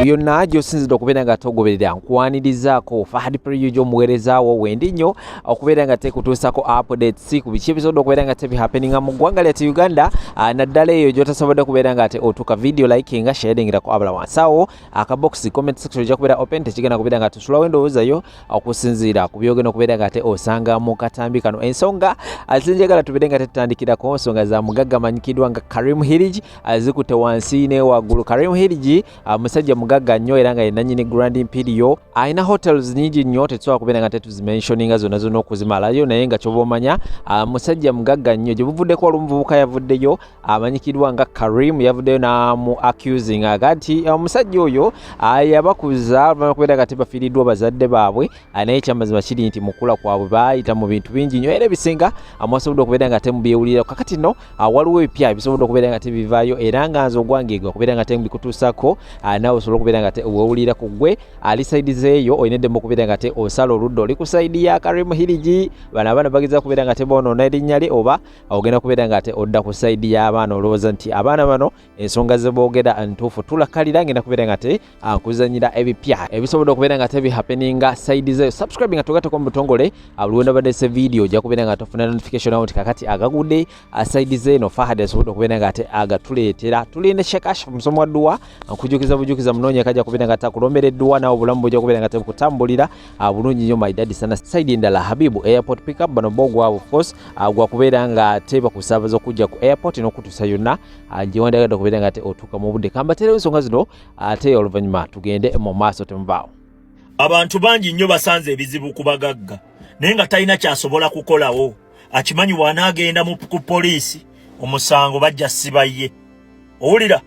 byonna gy'osinzidde okubeera nga togoberera nkwanirizaako Fahad Priyo omuweerezaawo wendi nnyo okubeera nga tekutuusako updates ku biki ebisobola okubeera nga tebihappeninga mu ggwanga lyattu Uganda naddala eyo gy'otasobodde okubeera nga otuuka video likinga sharingirako abala wansi awo akabox comment section ejja kubeera open tekigenda kubeera nga tusulawo endowoozayo okusinziira ku byogenda okubeera nga osanga mu katambi kano ensonga zinjagala tubeere nga tetutandikirako nsonga za mugagga amanyikiddwa nga Karim Hirigi zikutte wansi ne waggulu. Karim Hirigi musajja mugagga nnyo era nga ye nannyini Grand Imperial alina hotels nyingi nnyo tetusobola kubeera nga tetuzimentioninga zonna zonna okuzimalayo naye nga kyoba omanya musajja mugagga nnyo gye buvuddeko wali omuvubuka yavuddeyo amanyikiddwa nga Karim yavuddeyo n'amu accusing agati omusajja oyo yabakuza kubeera nga tebafiiriddwa bazadde baabwe naye ekyamazima kiri nti mukula kwabwe baayita mu bintu bingi nnyo era ebisinga mwasobodde okubeera nga temubyewulira kakati nno waliwo ebipya ebisobodde okubeera nga tebivaayo era nga nze ogwange okubeera nga temubikutuusako naawe osobola okubeera nga owewulira ku gwe ali saidi zeeyo oyinaddemu okubeera nga osala oludda oli ku saidi ya Karim Hirigi bano abaana bageza kubeera nga teboonoona erinnya lye oba ogenda kubeera nga odda ku saidi y'abaana olowooza nti abaana bano ensonga ze boogera ntuufu tulakalira ngenda kubeera nga nkuzanyira ebipya ebisobodde okubeera nga tebihappeninga saidi zeeyo subscribe nga togateko mu butongole buliwenda badese video ojja kubeera nga tofuna notification awo nti kakati agagudde saidi zeeno Fahad asobodde okubeera nga agatuleetera tulinde shekash musomo wa dduwa nkujukiza bujukiza munoonya kajja kubeera nga takulombera edduwa nawe obulamu bujja kubeera nga tebukutambulira bulungi nnyo my daddy sana saidi endala Habibu airport pickup bano bogwabo force gwa kubeera nga teba kusaabaza okujja ku airport n'okutuusa yonna gye wandagadde okubeera nga otuuka mu budde kambaterewo ensonga zino ate oluvannyuma tugende mu maaso temuvaawo. Abantu bangi nnyo basanze ebizibu ku bagagga naye nga talina kyasobola kukolawo akimanyi bw'anaagenda ku poliisi omusango bajja siba ye owulira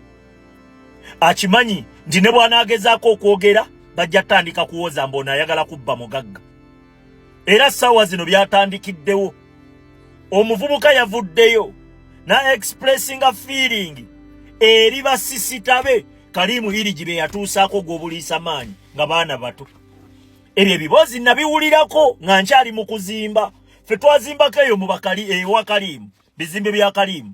akimanyi nti ne bw'anaagezaako okwogera bajja tandika kuwoza mbona ayagala kubba mugagga era ssaawa zino byatandikiddewo omuvubuka yavuddeyo na expressinga feeling eri basisitabe Karim Hirigi be yatuusaako gw'obuliisa maanyi nga baana bato ebyo ebibozi nabiwulirako nga nkyali mu kuzimba ffe twazimbako eyo mu bakali ewa Karim bizimbe bya Karim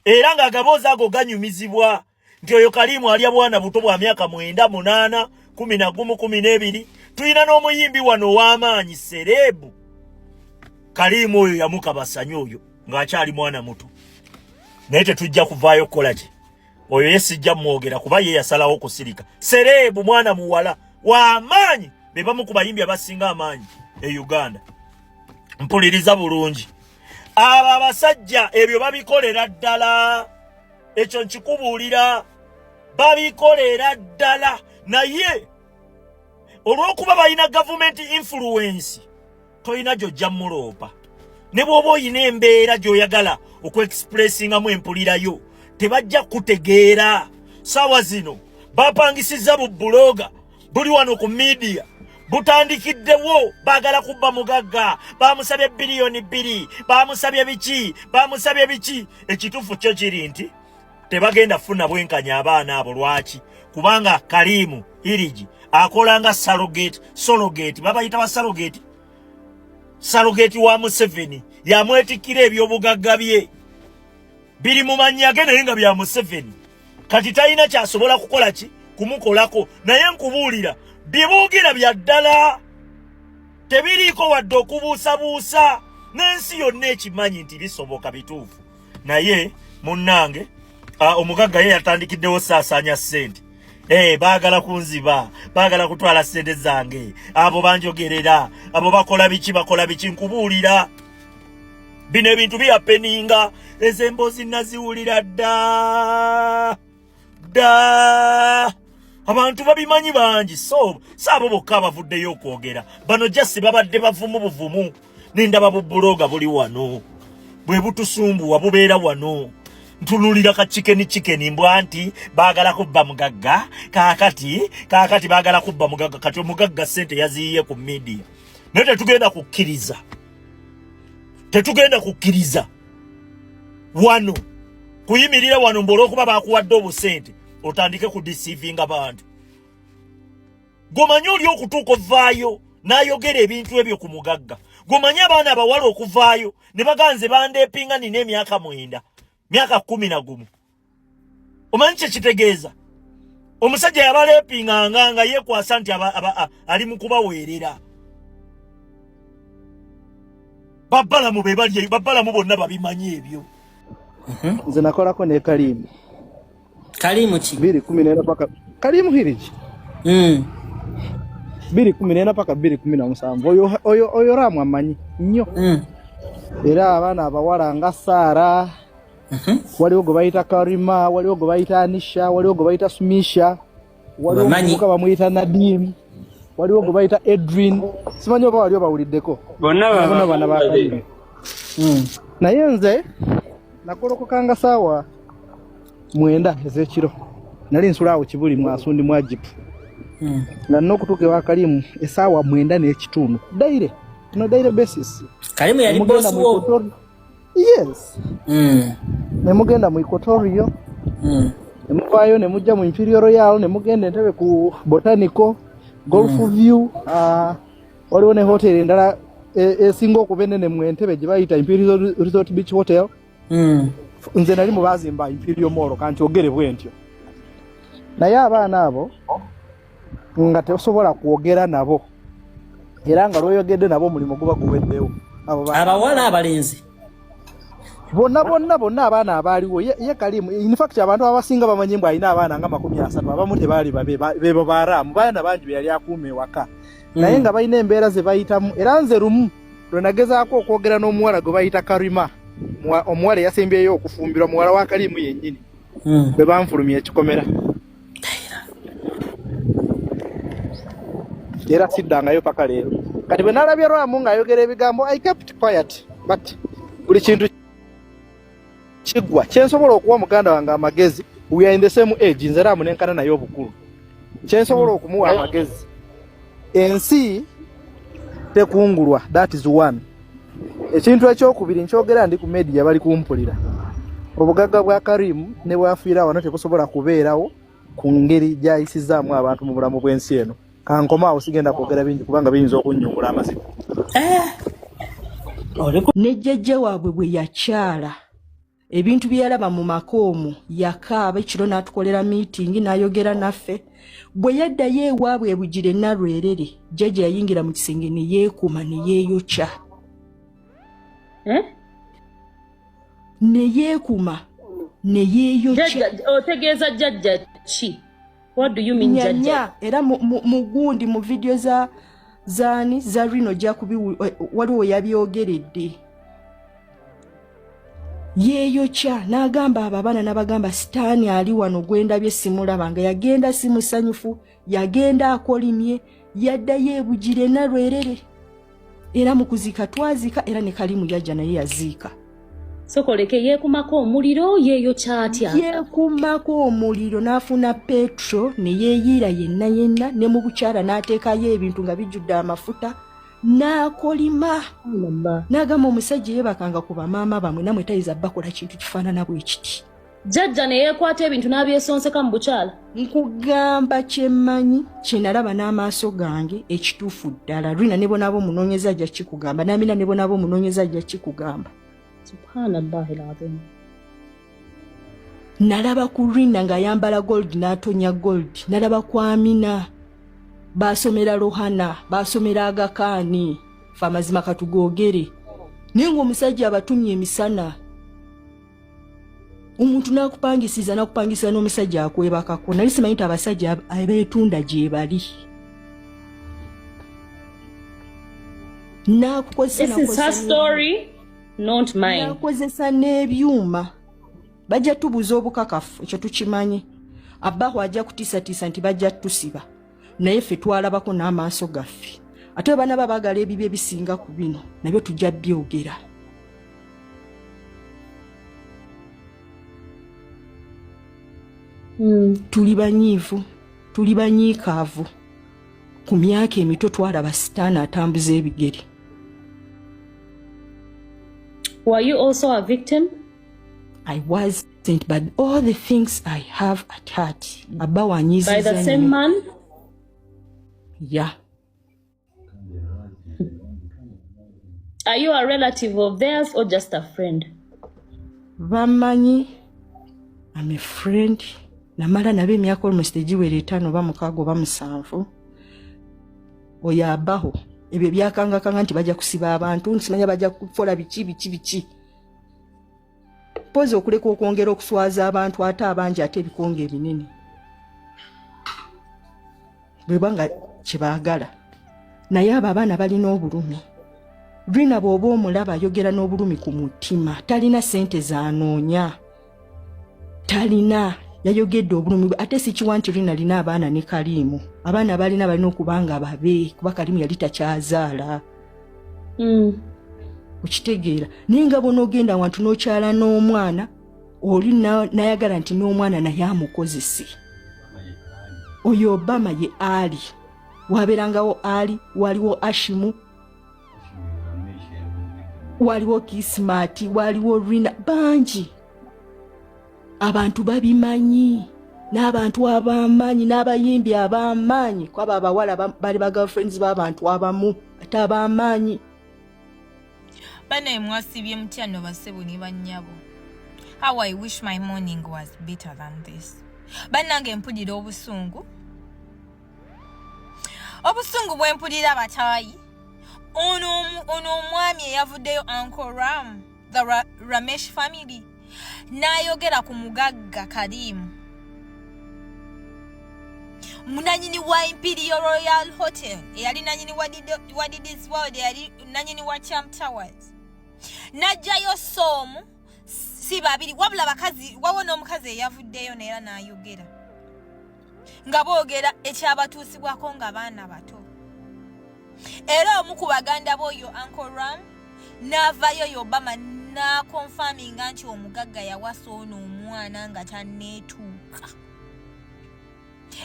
era nga agaboozi ago ganyumizibwa nti oyo Karim alya bwana buto bwa myaka 9 8 11 12 tulina n'omuyimbi wano w'amaanyi serebu Karim oyo yamukabasanya oyo ng'akyali mwana muto naye tetujja kuvaayo kukola ki oyo yesijja mwogera kuba ye yasalawo kusirika serebu mwana muwala w'amaanyi be bamu ku bayimbi abasinga amaanyi e Uganda mpuliriza bulungi abo abasajja ebyo babikolera ddala ekyo nkikubuulira babikolera ddala naye olw'okuba balina government influence toyina gy'ojja muloopa ne bw'oba oyina embeera gy'oyagala okweexpressingamu empulirayo tebajja kutegeera saawa zino bapangisiza bu buloga buli wano ku media butandikiddewo baagala kubba mugagga bamusabye biliyoni 2 bamusabye biki ekituufu kyo kiri nti tebagenda funa bwenkanya abaana abo lwaki kubanga Karim Hirigi akolanga surrogate babayita ba surrogate wa Museveni yamwetikira ebyobugagga bye biri mu mannya ge naye nga bya Museveni kati talina kyasobola kukola ki kumukolako naye nkubuulira biboogera bya ddala tebiriiko wadde okubuusabuusa n'ensi yonna ekimanyi nti bisoboka bituufu naye munnange omugagga ye yatandikiddewo saasaanya ssente baagala kunziba baagala kutwala ssente zange abo banjogerera abo bakola biki nkubuulira bino ebintu biyappeninga ez'emboozi naziwulira dda abantu babimanyi bangi so saabo bokka abavuddeyo okwogera bano jasi babadde bavumu buvumu n'endaba bubuloga buli wano bwe butusumbuwa bubeera wano ntunulira ka chicken mbwa nti baagala kubba mugagga kaakati baagala kubba mugagga kati omugagga ssente yaziyiye ku media naye tetugenda kukkiriza wano kuyimirira wano mbulookuba bakuwadde obusente otandike ku deceiving abantu gomanyi oli okutuuka ovaayo n'ayogera ebintu ebyo ku mugagga gomanyi abaana abawala okuvaayo ne baganze bandeepinga nina emyaka 9 myaka 11 omanyi kye kitegeeza Omusajja yabalepinga nga yekwasa nti ali mu kubaweerera. Babbalamu be bali babbalamu bonna babimanyi ebyo. Nze nakolako ne Karimu. Karimu ki? 2014 paka Karimu hiriji. 2014 paka 2017 oyo Ramu amanyi nnyo. Era abaana abawala nga Sara, waliwo gwe bayita Karima, waliwo gwe bayita Anisha, waliwo gwe bayita Sumisha, waliwo gwe bamuyita Nadim, waliwo gwe bayita Edwin. Simanyi oba waliwo bawuliddeko. Bonna bana ba Karimu. Naye nze nakolokokanga saawa 9 ez'ekiro. Nali nsula awo Kibuli mwasundi mwa jipu. Na n'okutuuka ewa Karimu essaawa 9 n'ekitundu. Daire. No daily basis. Karimu yali boss wo. Yes. Ne mugenda mu Equatorio. Ne muvayo ne mujja mu Imperial Royal ne mugenda Entebbe ku Botanical Golf View. Waliwo ne hotel endala esinga okuba ennene mu Entebbe gye bayita Imperial Resort Beach Hotel. Nze nali mu baazimba Imperial Mall kanti ogere bwentyo. Naye abaana abo nga tesobola kwogera nabo. Era nga lwoyogedde nabo omulimu guba guweddewo. Abawala abalenzi bonna abaana abaaliwo ye Karimu. In fact abantu abasinga bamanyi mbu alina abaana nga 30 abamu tebaali bebo baaramu baana bangi be yali akuuma ewaka. Naye nga balina embeera ze bayitamu. Era nze lumu lwe nagezaako okwogera n'omuwala gwe bayita Karima, omuwala eyasembyeyo okufumbirwa muwala wa Karimu yennyini, bwe banfulumya ekikomera. Era siddangayo paka leero. Kati bwe nalabye Ramu ng'ayogera ebigambo, I kept quiet. But buli kintu kigwa. Kyensobola okuwa muganda wange amagezi, we are in the same age, nze Ramu nenkana naye obukulu. Kyensobola okumuwa amagezi, ensi tekungulwa, that is one. Ekintu ekyokubiri nkyogera ndi ku media bali kumpulira. Obugagga bwa Karimu ne bwafiira wano tebusobola kubeerawo ku ngeri gy'ayisizaamu abantu mu bulamu bw'ensi eno. Kankoma awo sigenda kwogera bingi kubanga biyinza okunnyungula amazima. Ne jjajja waabwe bwe yakyala ebintu bye yalaba mu makoomu yakaaba ekiro n'atukolera meeting n'ayogera naffe. Bwe yaddayo ewaabwe ebugire Nalwerere, jjajja yayingira mu kisenge ne yeekuuma ne yeeyokya. Ne yeekuuma ne yeeyokya. Otegeeza jjajja ki? What do you mean jjajja? Era mu gundi mu video za Rino Jakubi waliwo yabyogeredde. Yeeyokya n'agamba abo abaana n'abagamba sitaani ali wano gwendabye simulaba, nga yagenda simusanyufu, yagenda akolimye, yaddayo ebugire Nalwerere. Era mu kuziika twazika era ne Karimu yajja naye yaziika. Sokoleke yeekumako omuliro yeeyokya atya? Yeekumako omuliro n'afuna petro ne yeeyiira yenna ne mu bukyala n'ateekayo ebintu nga bijjudde amafuta n'akolima. N'agamba omusajja yeebakanga ku bamaama bamwe namwe tayiza bakola kintu kifaanana bwe kiti. Jjajja ne yeekwata ebintu n'abyesonseka mu bukyala. Nkugamba kyemmanyi kyenalaba n'amaaso gange ekituufu ddala. Rina ne bonaabo omunoonyeza ajja kikugamba, Namina ne bonaabo omunoonyeza ajja kikugamba. Subhanallah alazim. Nalaba ku Rina ng'ayambala gold n'atonya gold. Nalaba ku Amina basomera Rohana, basomera Agakaani, fa mazima katugogere. Naye ng'omusajja abatumye emisana. Omuntu n'akupangisiza n'akupangisa n'omusajja akwebakako. Nali simanyi nti abasajja abeetunda gye bali. This is her story, not mine. Nakozesa n'ebyuma. Bajja tubuza obukakafu, ekyo tukimanyi. Abbaho ajja kutiisatiisa nti bajja tusiba. Naye ffe twalabako n'amaaso gaffe. Ate bana babagala ebibi ebisinga ku bino, nabyo tujja byogera. Tuli banyiivu, tuli banyiikaavu. Ku myaka emito twalaba sitaani atambuza ebigere. Were you also a victim? I wasn't, but all the things I have at heart. Abba wanyiziza. By the same man? Yeah. Are you a relative of theirs or just a friend? Bamanyi, I'm a friend namala nabo emyaka almost egiwera 5 oba 6 oba 7 oyo abaho ebyo byakangakanga nti bajja kusiba abantu nsimanya bajja kukola biki pozi okuleka okwongera okuswaza abantu ate abangi ate ebikonge ebinene bwebanga kyebaagala naye abo abaana balina obulumi Rina bw'oba omulaba ayogera n'obulumi ku mutima talina sente zanoonya talina yayogedde obulumi ate sikiwa nti Rina alina abaana ne Kalimu abaana balina okubanga babe kuba Kalimu yali takyazaala okitegeera naye nga bw'onoogenda wantu n'okyala n'omwana oli nayagala nti n'omwana naye amukozese oyo Obama ye Ali wabeerangawo Ali waliwo Ashimu waliwo Kismati waliwo Rina bangi abantu babimanyi n'abantu abamanyi n'abayimbi abamanyi kwaba abawala bali ba girlfriends b'abantu abamu ate abamanyi bana mwasibye mutyano basebo ne bannyabo. How I wish my morning was better than this. Banange mpulira obusungu bwempulira abatayi ono omwami eyavuddeyo Uncle Ram the Ramesh family n'ayogera ku Mugagga Karim munanyini wa Imperial Royal Hotel eyali nanyini wa Didis World eyali nanyini wa Champ Towers najjayo somu si babiri wabula bakazi wabona omukazi eyavuddeyo neera n'ayogera nga boogera ekyabatuusibwako nga baana bato era omu ku baganda b'oyo Uncle Ram n'avayo Obama n'akonfaminga nti omugagga yawasa ono omwana nga tanneetuuka.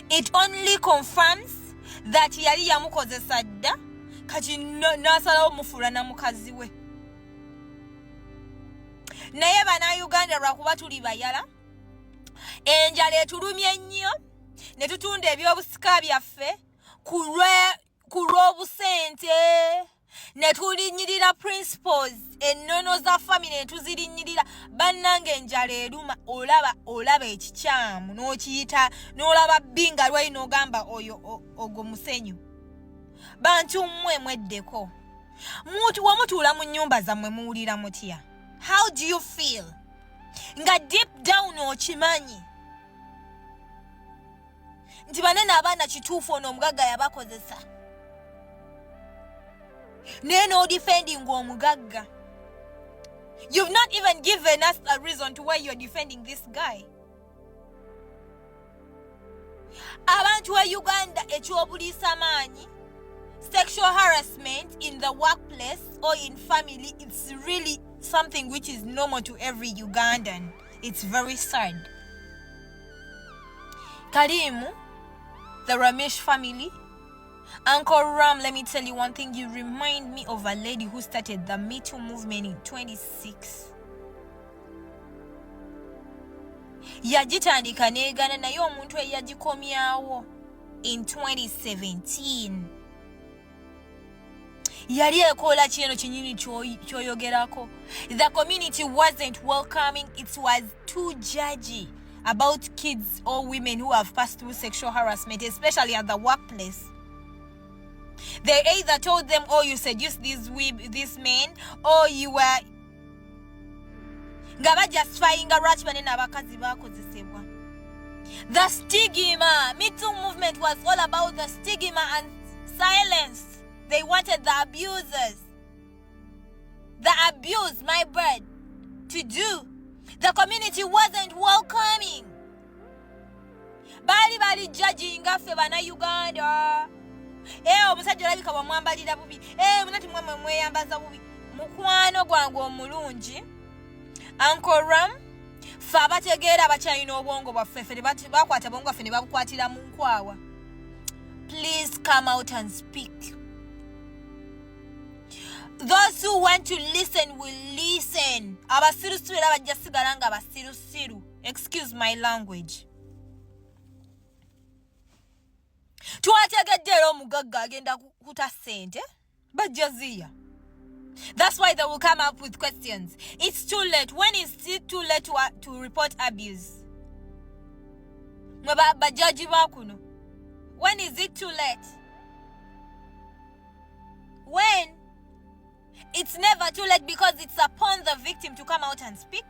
It only confirms that yali yamukozesa dda kati n'asalawo mufuula na mukazi we. Naye bannayuganda lwakuba tuli bayala enjala etulumye nnyo ne tutunda ebyobusika byaffe ku lw'obusente ne tulinnyirira principles ennono za family ne tuzirinnyirira bannange enjala eruma olaba ekikyamu n'okiyita n'olaba bbinga lwayi n'ogamba oyo ogwo musenyu bantu mmwe mweddeko wamutuula mu nnyumba zammwe muwulira mutya. How do you feel? Nga deep down okimanyi nti banene abaana kituufu ono omugagga yabakozesa naye n'odefending omugagga. You've not even given us a reason to why you're defending this guy. Abantu wa Uganda ekyobuliisa maanyi sexual harassment in the workplace or in family, it's really something which is normal to every Ugandan. It's very sad. Karimu, the Ramesh family, Uncle Ram, let me tell you one thing. You remind me of a lady who started the Me Too movement in 26. Yagitandika negana naye omuntu eyagikomyawo in 2017. Yali ekola kino kinyini kyoyogerako. The community wasn't welcoming. It was too judgy about kids or women who have passed through sexual harassment, especially at the workplace. They either told them, oh, you seduced these men, or you were justifying a rachman abakazi bakozesebwa. The stigma, Me Too movement was all about the stigma and silence. They wanted the abusers, the abuse, my bird, to do. The community wasn't welcoming. Bali judging affe bana Uganda. Omusajja olabika bamwambalira bubi. Munati mwemwe mweyambaza bubi. Mukwano gwange omulungi. Uncle Ram, fe abategeera abakyalina obwongo bwaffe ffe bakwata bongo waffe ne babukwatira mu nkwawa. Please come out and speak. Those who want to listen will listen. Abasirusiru era bajja sigala nga basirusiru. Excuse my language. Twategedde era omugagga agenda kuta ssente bajja ziya. That's why they will come up with questions. It's too late. When is it too late to report abuse? mwe bajaji bakuno. When is it too late? When? It's never too late because it's upon the victim to come out and speak.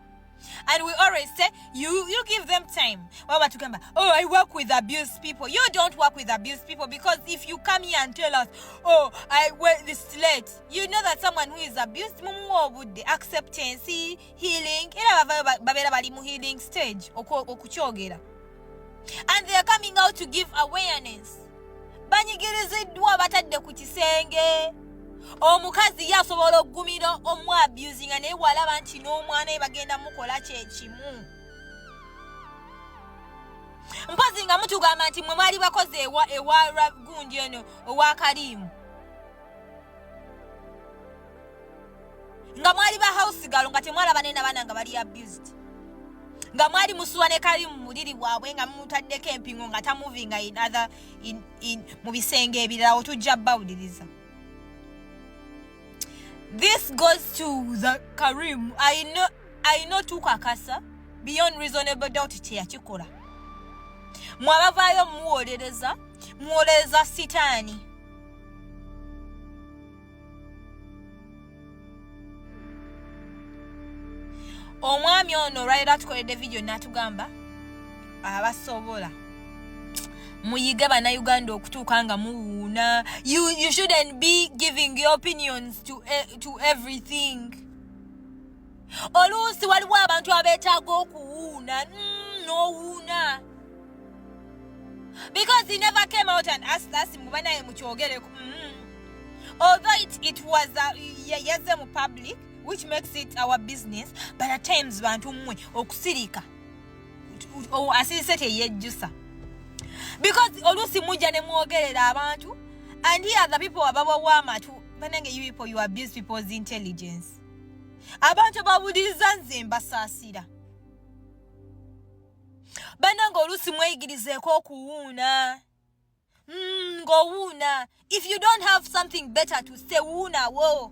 And we always say, you give them time. Oh, I work with abused people. You don't work with abused people, because if you come here and tell us, oh, I wear this late, you know that someone who is abused, the acceptance, healing, healing stage, and they are coming out to give awareness. Banyigirizidwa batadde ku kisenge. Omukazi yasobola okugumira omu abusing naye walaba nti n'omwana we bagenda mukola kyekimu. Mpozi nga mutugamba nti mwe mwali bakoze ewa gundi eno owa Karimu. Nga mwali ba house girl nga temwalaba n'abaana nga bali abused. Nga mwali musuwa ne Karimu muliri bwabwe nga mutaddeko empingo nga tamuvinga in mu bisenge ebirala otujja bawuliriza. This goes to the Karim. I know tukakasa beyond reasonable doubt teyakikola. Mwabavayo muwolereza sitaani. Omwami ono right atukoledde video natugamba abasobola muyiga bannayuganda okutuuka nga muwuuna. You shouldn't be giving your opinions to everything. Oluusi waliwo abantu abeetaaga okuwuuna n'owuuna. Because he never came out and asked us muba naye mukyogereko. Although it was yes mu public, which makes it our business, but at times bantu mmwe okusirika asirise teyejjusa. Because olusi mujja ne mwogerera abantu, and here the people ababawama tu banange you people, you abuse people's intelligence. Abantu babudiriza nze mbasaasira. Banange olusi mweyigirizeeko okuwuuna. Ng'owuuna. If you don't have something better to say, wuuna wo.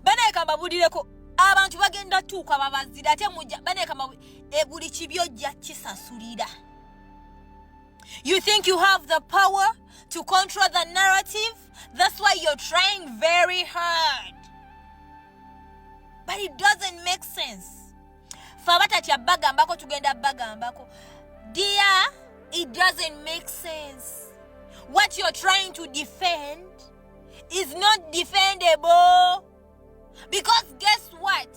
Banange kambabudireko abantu bagenda tuuka babazira ate mujja banange buli kibyojja kisasulira. You think you have the power to control the narrative? That's why you're trying very hard. But it doesn't make sense. Fabatatya bagambako tugenda bagambako. Dear, it doesn't make sense. What you're trying to defend is not defendable. Because guess what?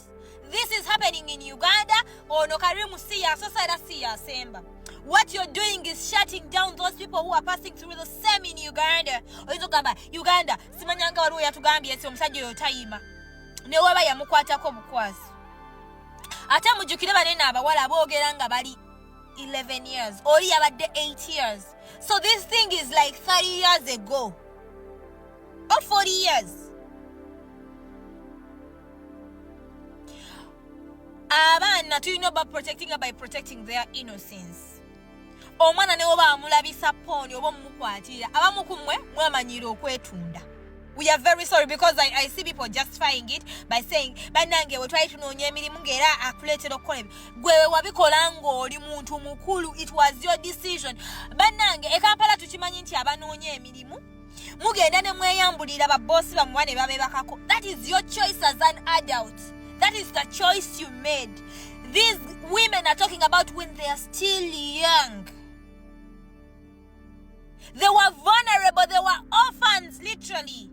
This is happening in Uganda or no Karimu siya society siya semba. What you're doing is shutting down those people who are passing through the same in Uganda. Oyizogamba Uganda simanyanga waliwo yatugambye esi omusajja oyo tayima. Ne waba yamukwatako bukwazi. Ate mujjukire banene abawala aboogera nga bali 11 years. Oli yabadde 8 years. So this thing is like 30 years ago. Or 40 years. Abaana tulina ba protecting by protecting their innocence. Omwana ne oba amulabisa poni oba mumukwatira abamu kumwe mwamanyira okwetunda. We are very sorry because I see people justifying it by saying banange we try to noonya emirimu ngera akuleetera okukola gwewe wabikola ng'oli muntu mukulu. It was your decision. Banange e Kampala tukimanyi nti abanoonya emirimu mugenda ne mweyambulira babbosi bamuwa ne babebakako. That is your choice as an adult. That is the choice you made. These women are talking about when they are still young. They were vulnerable. They were orphans, literally.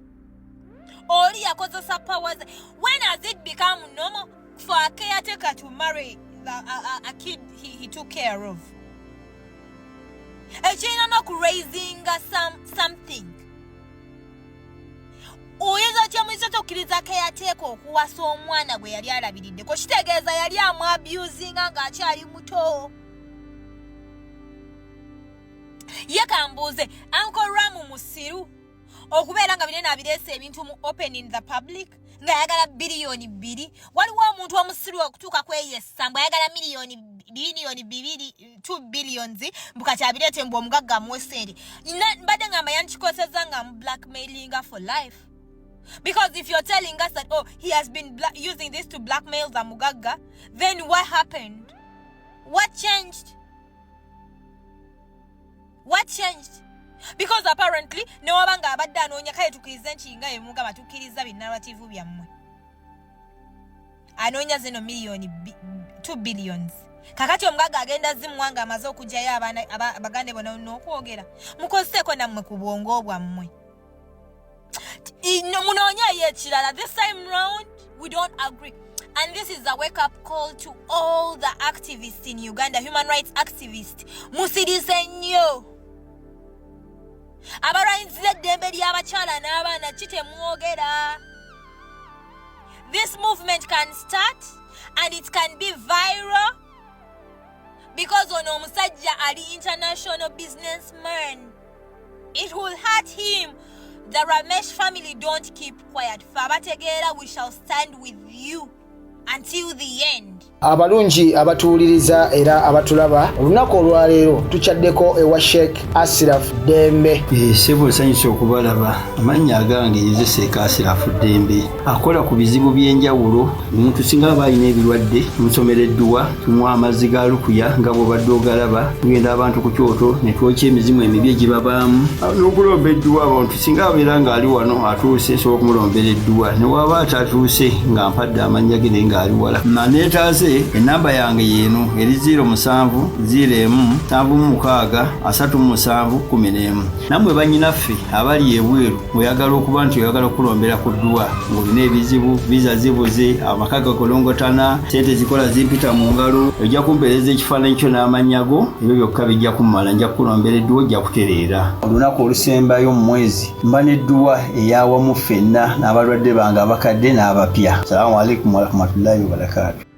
Only akozesa powers. When has it become normal for a caretaker to marry a kid he took care of? A China not raising something. Oyinza kyamuyisa tokkiriza caretaker okuwasa omwana gwe yali alabiridde. Ko kitegeeza yali amu abusinga ng'akyali muto. Ye kambuuze Uncle Ramu musiru okubeera nga binene abireese ebintu mu open in the public nga yagala biliyoni 2. Waliwo omuntu omusiru okutuuka kweyessa mbwe yagala biliyoni 2 billions mbukati abireete mbwe omugagga amuwesere. Mbadde ngamba yankikozesa nga blackmailing for life. Because if you're telling us that, oh, he has been using this to blackmail the Mugaga, then what happened? What changed? What changed? Because apparently no wabanga abadde anoonya kale tukiriza nshinga emuga batukiriza binarrative byammwe. Anoonya zino million 2 billions. Kakati omugaga agenda zimuwanga amaze okujjayo abaana abagande bona n'okwogera. Mukozeseko nammwe ku bwongo bwammwe. Munoonya ekirala. This time round we don't agree. And this is a wake-up call to all the activists in Uganda, human rights activists. Musirize nnyo. Abalwanyiza eddembe ly'abakyala n'abaana kitemwogera. This movement can start and it can be viral because ono omusajja ali international businessman. It will hurt him. The Ramesh family don't keep quiet. Fabategera, we shall stand with you until the end. Abalungi abatuuliriza era abatulaba olunaku olwaleero tukyaddeko ewa Sheikh Ashraf Dembe. Sebo sanyusa okubalaba amannya agange nze Sheikh Ashraf Dembe akola ku bizibu by'enjawulo. Omuntu singa aba alina ebirwadde musomereddwa tumuwa amazzi ga lukuya nga bw'obadde ogalaba tugenda abantu ku kyoto ne twokya emizimu emibi egibabaamu n'okulomba edduwa. Abantu singa abeera ng'ali wano atuuse sobola okumulombeera edduwa ne waba atatuuse nga mpadde amannya ge naye ng'ali wala naneetaase. Enamba yange yeno eri 0707363711. Namwe bannyinaffe abali ebweru oyagala okuba nti oyagala okulombera ku dduwa ng'olina ebizibu viza zibuze amaka gakolongotana sente zikola zimpita mu ngalo ojja kumpeereza ekifaananyi kyo n'amanyago ebyo byokka bijja kummala nja kulombera edduwa ojja kutereera. Olunaku olusembayo mu mwezi mba n'edduwa eyawamu ffenna n'abalwadde bange abakadde n'abapya. Salaamu alaikum warahmatullahi wabarakatuh.